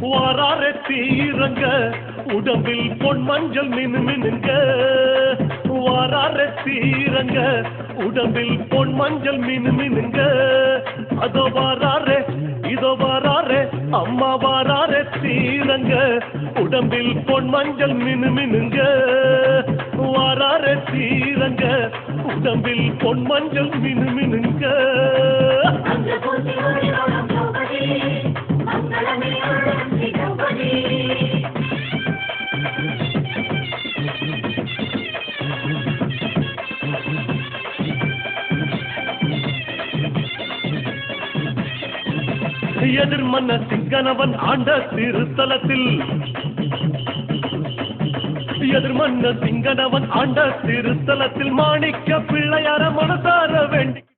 வாராரே தீரங்க உடம்பில் பொன் மஞ்சள் மினு மினுங்க வாராரே தீரங்க உடம்பில் பொன் மஞ்சள் மினு மினுங்க அதோ வாராரே இதோ வாராரே அம்மா வாராரே தீரங்க உடம்பில் பொன் மஞ்சள் மினு மினுங்க வாராரே தீரங்க உடம்பில் பொன் மஞ்சள் மினு மினுங்க எதிர்மன்ன சிங்கனவன் ஆண்ட திருத்தலத்தில் எதிர்மன்ன சிங்கனவன் ஆண்ட திருத்தலத்தில் மாணிக்க பிள்ளையார மனசார வேண்டி